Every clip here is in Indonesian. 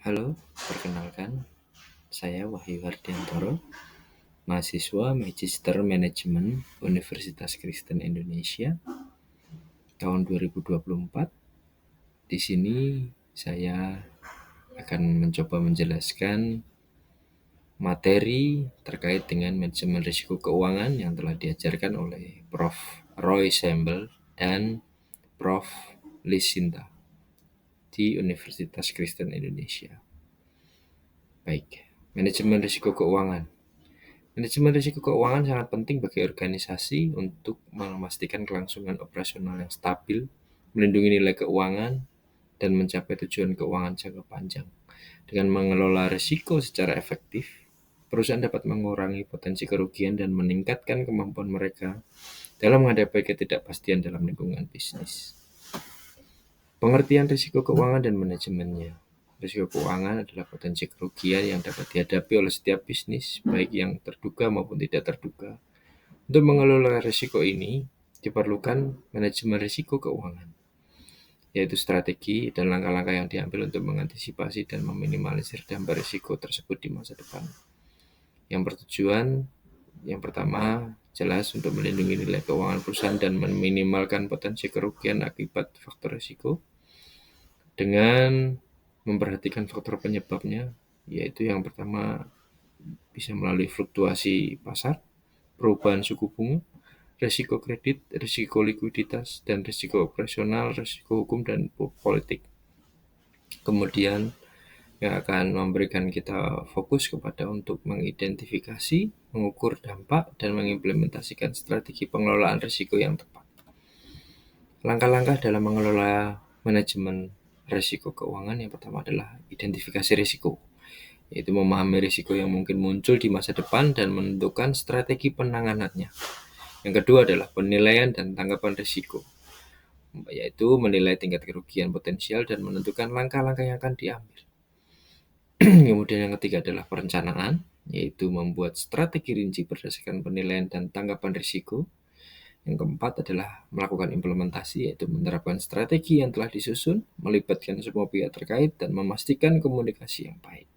Halo, perkenalkan, saya Wahyu Hardiantoro, mahasiswa Magister Manajemen Universitas Kristen Indonesia tahun 2024. Di sini saya akan mencoba menjelaskan materi terkait dengan manajemen risiko keuangan yang telah diajarkan oleh Prof. Roy Sembel dan Prof. Lisinta di Universitas Kristen Indonesia. Baik, manajemen risiko keuangan. Manajemen risiko keuangan sangat penting bagi organisasi untuk memastikan kelangsungan operasional yang stabil, melindungi nilai keuangan, dan mencapai tujuan keuangan jangka panjang. Dengan mengelola risiko secara efektif, perusahaan dapat mengurangi potensi kerugian dan meningkatkan kemampuan mereka dalam menghadapi ketidakpastian dalam lingkungan bisnis. Pengertian risiko keuangan dan manajemennya. Risiko keuangan adalah potensi kerugian yang dapat dihadapi oleh setiap bisnis, baik yang terduga maupun tidak terduga. Untuk mengelola risiko ini, diperlukan manajemen risiko keuangan, yaitu strategi dan langkah-langkah yang diambil untuk mengantisipasi dan meminimalisir dampak risiko tersebut di masa depan. Yang bertujuan, yang pertama, jelas untuk melindungi nilai keuangan perusahaan dan meminimalkan potensi kerugian akibat faktor risiko, dengan memperhatikan faktor penyebabnya, yaitu yang pertama bisa melalui fluktuasi pasar, perubahan suku bunga, risiko kredit, risiko likuiditas, dan risiko operasional, risiko hukum, dan politik. Kemudian yang akan memberikan kita fokus kepada untuk mengidentifikasi, mengukur dampak, dan mengimplementasikan strategi pengelolaan risiko yang tepat. Langkah-langkah dalam mengelola manajemen risiko keuangan yang pertama adalah identifikasi risiko, yaitu memahami risiko yang mungkin muncul di masa depan dan menentukan strategi penanganannya. Yang kedua adalah penilaian dan tanggapan risiko, yaitu menilai tingkat kerugian potensial dan menentukan langkah-langkah yang akan diambil. Kemudian yang ketiga adalah perencanaan, yaitu membuat strategi rinci berdasarkan penilaian dan tanggapan risiko. Yang keempat adalah melakukan implementasi, yaitu menerapkan strategi yang telah disusun, melibatkan semua pihak terkait, dan memastikan komunikasi yang baik.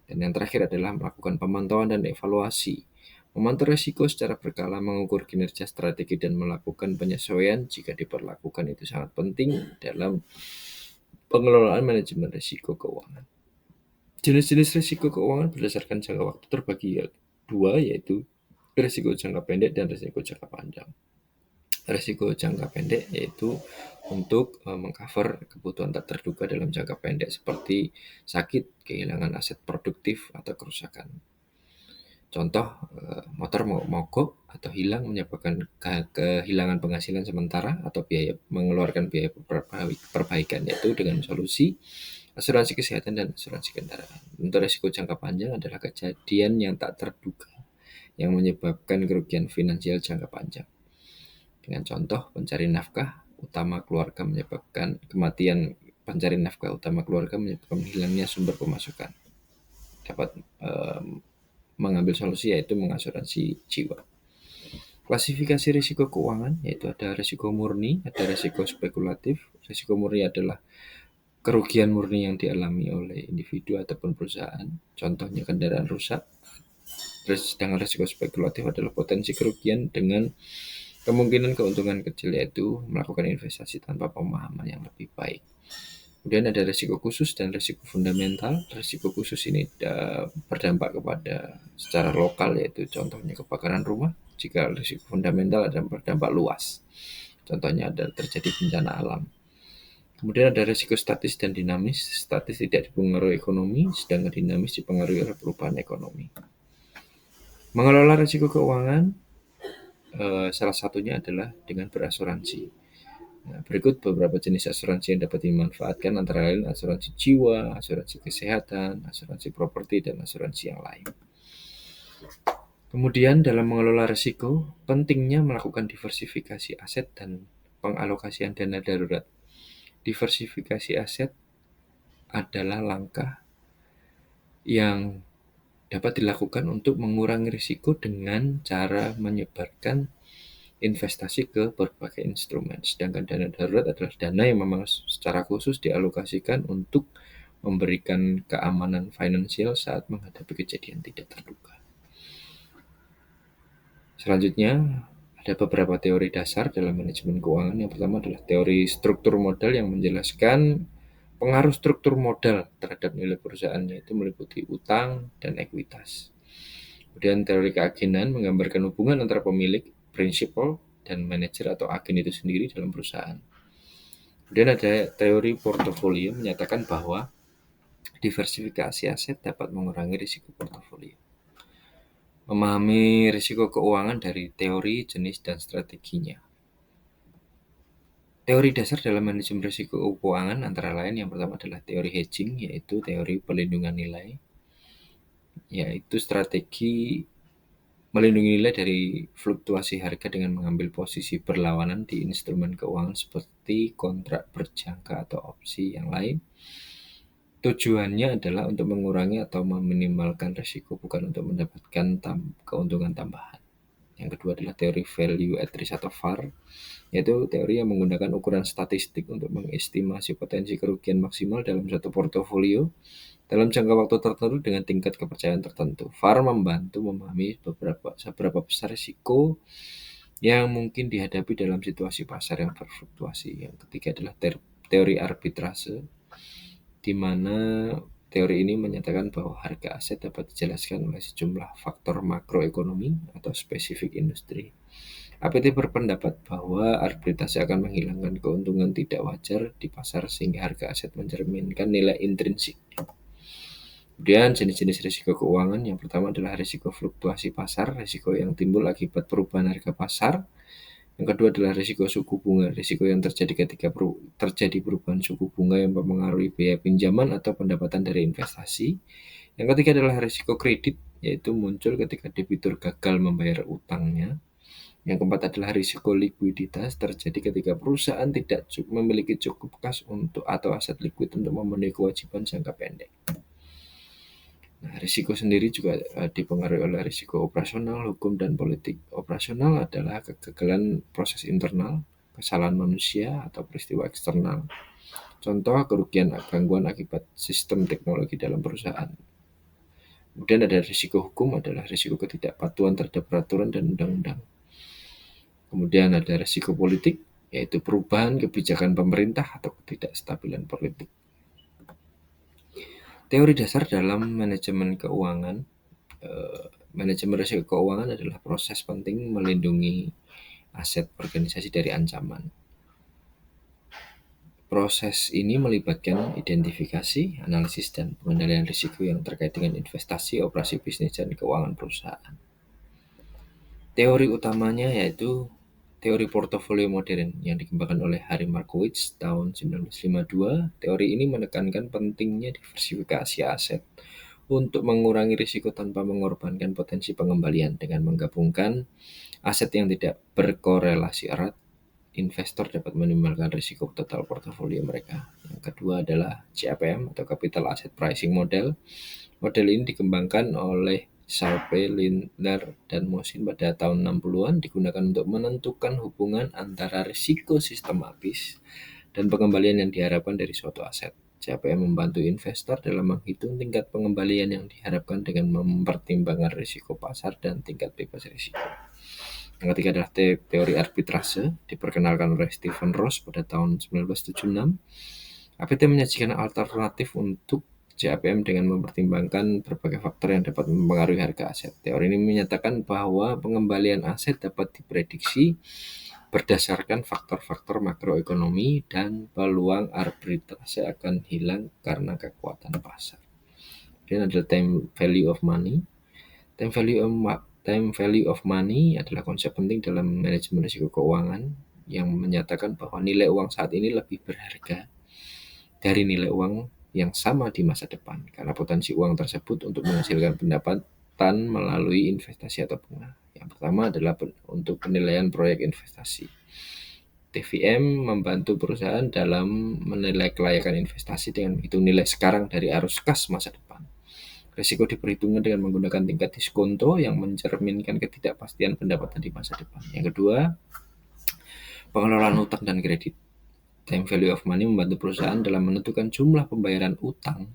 Dan yang terakhir adalah melakukan pemantauan dan evaluasi, memantau risiko secara berkala, mengukur kinerja strategi, dan melakukan penyesuaian jika diperlakukan. Itu sangat penting dalam pengelolaan manajemen risiko keuangan. Jenis-jenis risiko keuangan berdasarkan jangka waktu terbagi dua, yaitu risiko jangka pendek dan risiko jangka panjang. Risiko jangka pendek yaitu untuk mengcover kebutuhan tak terduga dalam jangka pendek seperti sakit, kehilangan aset produktif, atau kerusakan. Contoh, motor mogok atau hilang menyebabkan kehilangan penghasilan sementara atau mengeluarkan biaya perbaikan, yaitu dengan solusi asuransi kesehatan dan asuransi kendaraan. Untuk risiko jangka panjang adalah kejadian yang tak terduga yang menyebabkan kerugian finansial jangka panjang. Dengan contoh, pencari nafkah utama keluarga menyebabkan kematian pencari nafkah utama keluarga menyebabkan hilangnya sumber pemasukan. Dapat mengambil solusi yaitu mengasuransi jiwa. Klasifikasi risiko keuangan yaitu ada risiko murni, ada risiko spekulatif. Risiko murni adalah kerugian murni yang dialami oleh individu ataupun perusahaan. Contohnya kendaraan rusak. Sedangkan risiko spekulatif adalah potensi kerugian dengan kemungkinan keuntungan kecil, yaitu melakukan investasi tanpa pemahaman yang lebih baik. Kemudian ada risiko khusus dan risiko fundamental. Risiko khusus ini berdampak kepada secara lokal, yaitu contohnya kebakaran rumah. Jika risiko fundamental ada berdampak luas. Contohnya ada terjadi bencana alam. Kemudian ada risiko statis dan dinamis. Statis tidak dipengaruhi ekonomi, sedangkan dinamis dipengaruhi oleh perubahan ekonomi. Mengelola risiko keuangan salah satunya adalah dengan berasuransi. Nah, berikut beberapa jenis asuransi yang dapat dimanfaatkan, antara lain asuransi jiwa, asuransi kesehatan, asuransi properti, dan asuransi yang lain. Kemudian dalam mengelola risiko, pentingnya melakukan diversifikasi aset dan pengalokasian dana darurat. Diversifikasi aset adalah langkah yang dapat dilakukan untuk mengurangi risiko dengan cara menyebarkan investasi ke berbagai instrumen. Sedangkan dana darurat adalah dana yang memang secara khusus dialokasikan untuk memberikan keamanan finansial saat menghadapi kejadian tidak terduga. Selanjutnya, ada beberapa teori dasar dalam manajemen keuangan. Yang pertama adalah teori struktur modal yang menjelaskan pengaruh struktur modal terhadap nilai perusahaan, yaitu meliputi utang dan ekuitas. Kemudian teori keagenan menggambarkan hubungan antara pemilik, prinsipal, dan manajer atau agen itu sendiri dalam perusahaan. Kemudian ada teori portofolio menyatakan bahwa diversifikasi aset dapat mengurangi risiko portofolio. Memahami risiko keuangan dari teori, jenis, dan strateginya. Teori dasar dalam manajemen risiko keuangan antara lain yang pertama adalah teori hedging, yaitu teori pelindungan nilai, yaitu strategi melindungi nilai dari fluktuasi harga dengan mengambil posisi berlawanan di instrumen keuangan seperti kontrak berjangka atau opsi yang lain. Tujuannya adalah untuk mengurangi atau meminimalkan risiko, bukan untuk mendapatkan keuntungan tambahan. Yang kedua adalah teori value at risk atau VAR, yaitu teori yang menggunakan ukuran statistik untuk mengestimasi potensi kerugian maksimal dalam satu portofolio dalam jangka waktu tertentu dengan tingkat kepercayaan tertentu. VAR membantu memahami seberapa besar risiko yang mungkin dihadapi dalam situasi pasar yang berfluktuasi. Yang ketiga adalah teori arbitrase, di mana teori ini menyatakan bahwa harga aset dapat dijelaskan oleh sejumlah faktor makroekonomi atau spesifik industri. APT berpendapat bahwa arbitrase akan menghilangkan keuntungan tidak wajar di pasar sehingga harga aset mencerminkan nilai intrinsik. Kemudian jenis-jenis risiko keuangan, yang pertama adalah risiko fluktuasi pasar, risiko yang timbul akibat perubahan harga pasar. Yang kedua adalah risiko suku bunga, risiko yang terjadi ketika terjadi perubahan suku bunga yang mempengaruhi biaya pinjaman atau pendapatan dari investasi. Yang ketiga adalah risiko kredit, yaitu muncul ketika debitur gagal membayar utangnya. Yang keempat adalah risiko likuiditas, terjadi ketika perusahaan tidak memiliki cukup kas atau aset likuid untuk memenuhi kewajiban jangka pendek. Nah, risiko sendiri juga dipengaruhi oleh risiko operasional, hukum, dan politik. Operasional adalah kegagalan proses internal, kesalahan manusia, atau peristiwa eksternal. Contoh, kerugian gangguan akibat sistem teknologi dalam perusahaan. Kemudian ada risiko hukum, adalah risiko ketidakpatuhan terhadap peraturan dan undang-undang. Kemudian ada risiko politik, yaitu perubahan kebijakan pemerintah atau ketidakstabilan politik. Teori dasar dalam manajemen keuangan. Manajemen risiko keuangan adalah proses penting melindungi aset organisasi dari ancaman. Proses ini melibatkan identifikasi, analisis, dan pengendalian risiko yang terkait dengan investasi, operasi bisnis, dan keuangan perusahaan. Teori utamanya yaitu teori portofolio modern yang dikembangkan oleh Harry Markowitz tahun 1952. Teori ini menekankan pentingnya diversifikasi aset untuk mengurangi risiko tanpa mengorbankan potensi pengembalian. Dengan menggabungkan aset yang tidak berkorelasi erat, investor dapat meminimalkan risiko total portofolio mereka. Yang kedua adalah CAPM atau Capital Asset Pricing Model. Model ini dikembangkan oleh Sharpe, Lindner, dan Mosin pada tahun 60-an, digunakan untuk menentukan hubungan antara risiko sistematis dan pengembalian yang diharapkan dari suatu aset. CAPM membantu investor dalam menghitung tingkat pengembalian yang diharapkan dengan mempertimbangkan risiko pasar dan tingkat bebas risiko. Yang ketiga adalah teori arbitrase, diperkenalkan oleh Stephen Ross pada tahun 1976. APT menyajikan alternatif untuk CAPM dengan mempertimbangkan berbagai faktor yang dapat mempengaruhi harga aset. Teori ini menyatakan bahwa pengembalian aset dapat diprediksi berdasarkan faktor-faktor makroekonomi dan peluang arbitrase akan hilang karena kekuatan pasar. Kemudian ada time value of money. Time value of money adalah konsep penting dalam manajemen risiko keuangan yang menyatakan bahwa nilai uang saat ini lebih berharga dari nilai uang yang sama di masa depan karena potensi uang tersebut untuk menghasilkan pendapatan melalui investasi atau bunga. Yang pertama adalah untuk penilaian proyek investasi. TVM membantu perusahaan dalam menilai kelayakan investasi dengan menghitung nilai sekarang dari arus kas masa depan. Risiko diperhitungkan dengan menggunakan tingkat diskonto yang mencerminkan ketidakpastian pendapatan di masa depan. Yang kedua, pengelolaan utang dan kredit. Time value of money membantu perusahaan dalam menentukan jumlah pembayaran utang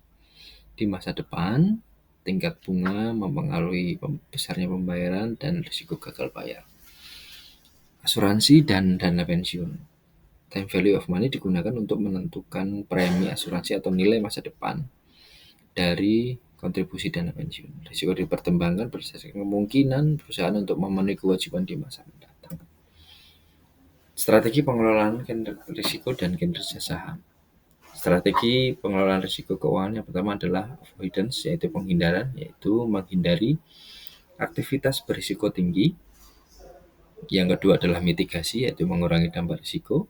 di masa depan. Tingkat bunga mempengaruhi besarnya pembayaran dan risiko gagal bayar. Asuransi dan dana pensiun. Time value of money digunakan untuk menentukan premi asuransi atau nilai masa depan dari kontribusi dana pensiun. Risiko dipertimbangkan berdasarkan kemungkinan perusahaan untuk memenuhi kewajiban di masa mendatang. Strategi pengelolaan risiko dan kinerja saham. Strategi pengelolaan risiko keuangan yang pertama adalah avoidance, yaitu penghindaran, yaitu menghindari aktivitas berisiko tinggi. Yang kedua adalah mitigasi, yaitu mengurangi dampak risiko.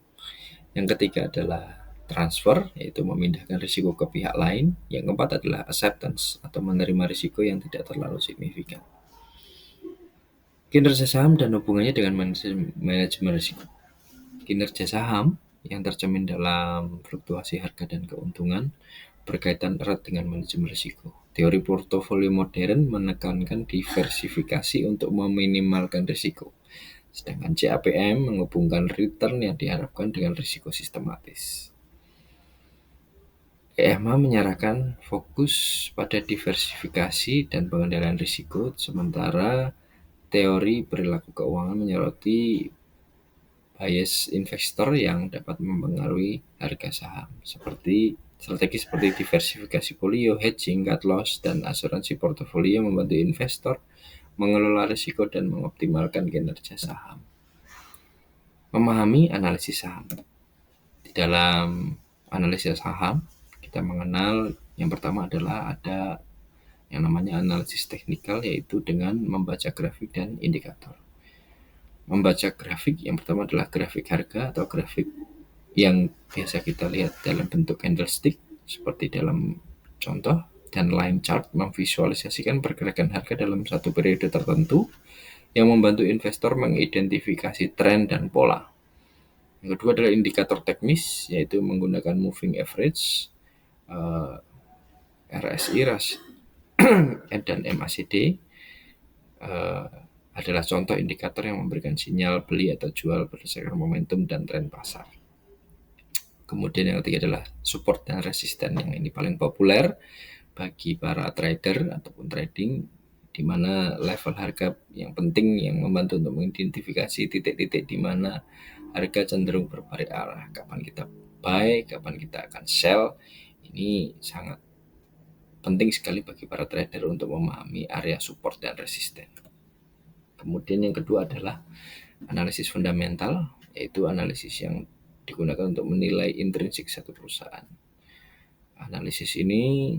Yang ketiga adalah transfer, yaitu memindahkan risiko ke pihak lain. Yang keempat adalah acceptance, atau menerima risiko yang tidak terlalu signifikan. Kinerja saham dan hubungannya dengan manajemen risiko. Kinerja saham yang tercermin dalam fluktuasi harga dan keuntungan berkaitan erat dengan manajemen risiko. Teori portofolio modern menekankan diversifikasi untuk meminimalkan risiko, sedangkan CAPM menghubungkan return yang diharapkan dengan risiko sistematis. EMA menyarankan fokus pada diversifikasi dan pengendalian risiko, sementara teori perilaku keuangan menyoroti bias investor yang dapat mempengaruhi harga saham, seperti strategi seperti diversifikasi folio, hedging, cut loss, dan asuransi portofolio membantu investor mengelola risiko dan mengoptimalkan kinerja saham. Memahami analisis saham. Di dalam analisis saham, kita mengenal yang pertama adalah ada yang namanya analisis teknikal, yaitu dengan membaca grafik dan indikator. Membaca grafik yang pertama adalah grafik harga atau grafik yang biasa kita lihat dalam bentuk candlestick seperti dalam contoh, dan line chart memvisualisasikan pergerakan harga dalam satu periode tertentu yang membantu investor mengidentifikasi tren dan pola. Yang kedua adalah indikator teknis, yaitu menggunakan moving average, RSI, dan MACD adalah contoh indikator yang memberikan sinyal beli atau jual berdasarkan momentum dan tren pasar. Kemudian yang ketiga adalah support dan resisten, yang ini paling populer bagi para trader ataupun trading, di mana level harga yang penting yang membantu untuk mengidentifikasi titik-titik di mana harga cenderung berbalik arah, kapan kita buy, kapan kita akan sell. Ini sangat penting sekali bagi para trader untuk memahami area support dan resisten. Kemudian yang kedua adalah analisis fundamental, yaitu analisis yang digunakan untuk menilai intrinsik satu perusahaan. Analisis ini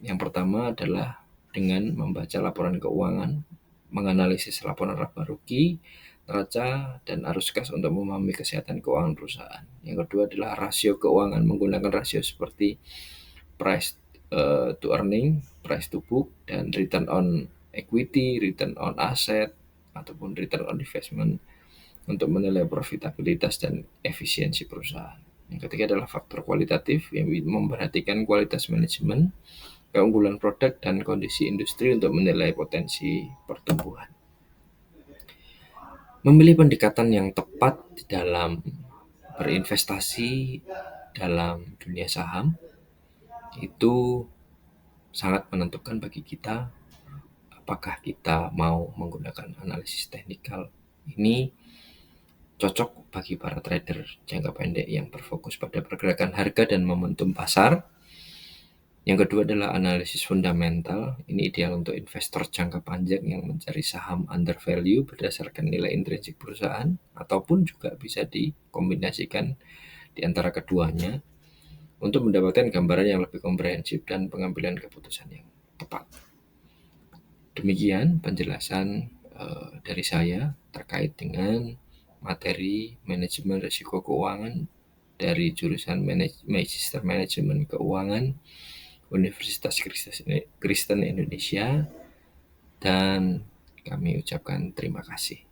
yang pertama adalah dengan membaca laporan keuangan, menganalisis laporan laba rugi, neraca, dan arus kas untuk memahami kesehatan keuangan perusahaan. Yang kedua adalah rasio keuangan, menggunakan rasio seperti price to earning, price to book, dan return on equity, return on asset, ataupun return on investment untuk menilai profitabilitas dan efisiensi perusahaan. Yang ketiga adalah faktor kualitatif yang memperhatikan kualitas manajemen, keunggulan produk, dan kondisi industri untuk menilai potensi pertumbuhan. Memilih pendekatan yang tepat dalam berinvestasi dalam dunia saham itu sangat menentukan bagi kita apakah kita mau menggunakan analisis teknikal ini cocok bagi para trader jangka pendek yang berfokus pada pergerakan harga dan momentum pasar. Yang kedua adalah analisis fundamental. Ini ideal untuk investor jangka panjang yang mencari saham under value berdasarkan nilai intrinsik perusahaan, ataupun juga bisa dikombinasikan di antara keduanya untuk mendapatkan gambaran yang lebih komprehensif dan pengambilan keputusan yang tepat. Demikian penjelasan dari saya terkait dengan materi manajemen risiko keuangan dari jurusan Magister Manajemen Keuangan Universitas Kristen Indonesia, dan kami ucapkan terima kasih.